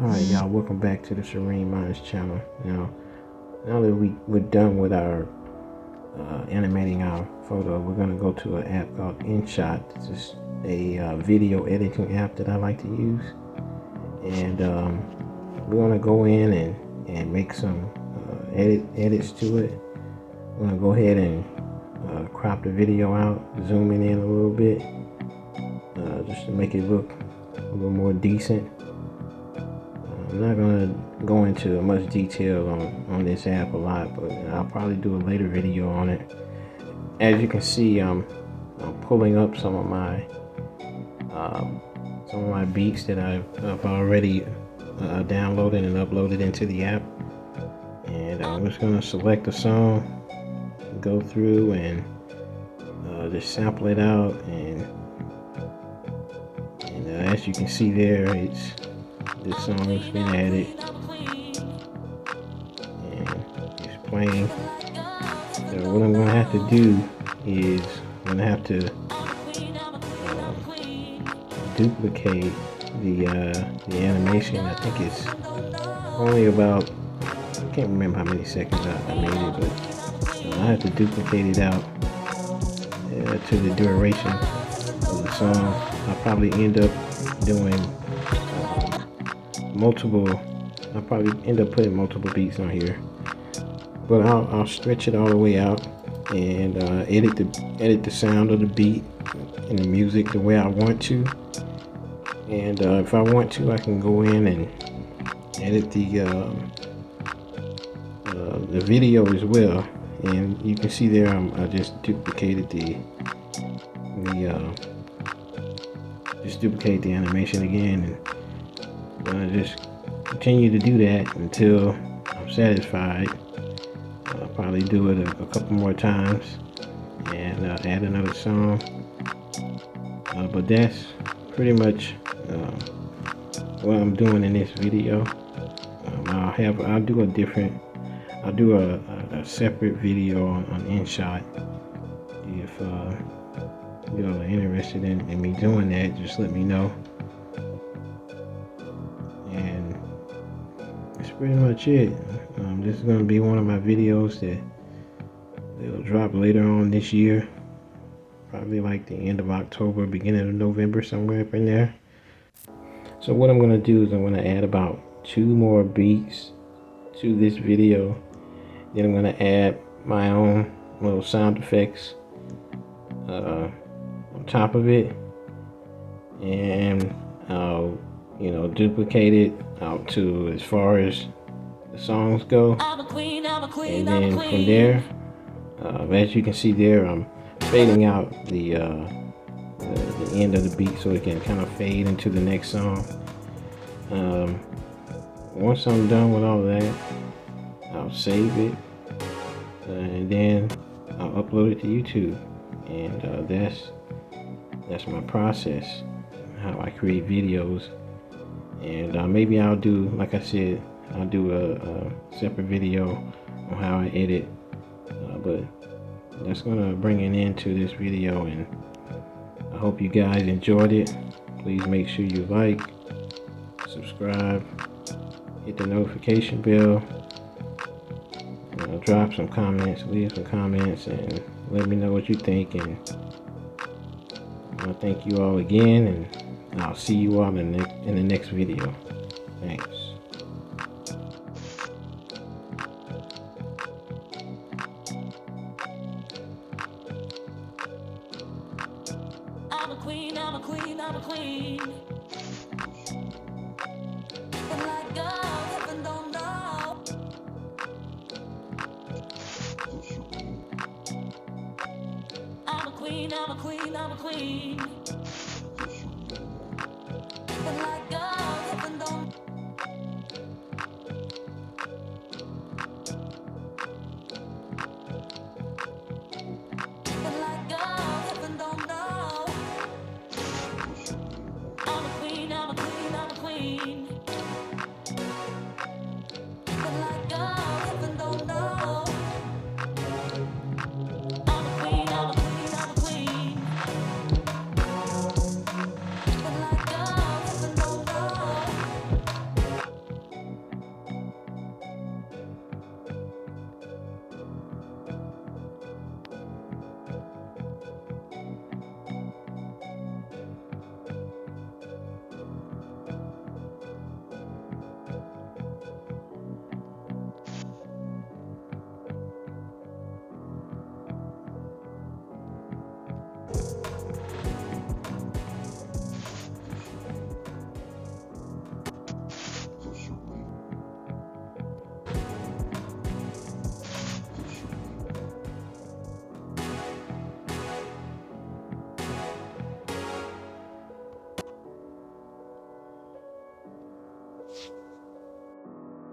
Alright, y'all, welcome back to the Serene Minds channel. Now that we're done with our animating our photo, we're going to go to an app called Inshot. This is a video editing app that I like to use. And we're going to go in and make some edits to it. We're going to go ahead and crop the video out, zoom it in a little bit, just to make it look a little more decent. I'm not going to go into much detail on this app a lot, but I'll probably do a later video on it. As you can see, I'm pulling up some of my beats that I've already downloaded and uploaded into the app. And I'm just going to select a song, go through and just sample it out, and as you can see there, this song has been added and it's playing. So what I'm going to have to do is I'm going to have to duplicate the animation. I think it's only about, I can't remember how many seconds I made it, but I have to duplicate it out to the duration of the song. I'll probably end up doing I'll probably end up putting multiple beats on here, but I'll stretch it all the way out and edit the sound of the beat and the music the way I want to. And if I want to, I can go in and edit the video as well. And you can see there I just duplicated the animation again, and I'm gonna just continue to do that until I'm satisfied. I'll probably do it a couple more times and add another song. But that's pretty much what I'm doing in this video. I'll do a separate video on Inshot. If you all are interested in me doing that, just let me know. And that's pretty much it. This is going to be one of my videos that'll drop later on this year, probably like the end of October, beginning of November, somewhere up in there. So what I'm going to do is I'm going to add about 2 more beats to this video. Then I'm going to add my own little sound effects on top of it, and I'll duplicate it out to as far as the songs go. And then from there, as you can see there, I'm fading out the end of the beat so it can kind of fade into the next song. Once I'm done with all that, I'll save it, and then I'll upload it to YouTube. And that's my process, how I create videos. And maybe I'll do, like I said, I'll do a separate video on how I edit. But that's gonna bring an end to this video, and I hope you guys enjoyed it. Please make sure you like, subscribe, hit the notification bell, drop some comments, leave some comments, and let me know what you think. And I thank you all again, and I'll see you all in the next video. Thanks. I'm a queen, I'm a queen, I'm a queen. And like God, heaven don't know. I'm a queen, I'm a queen, I'm a queen.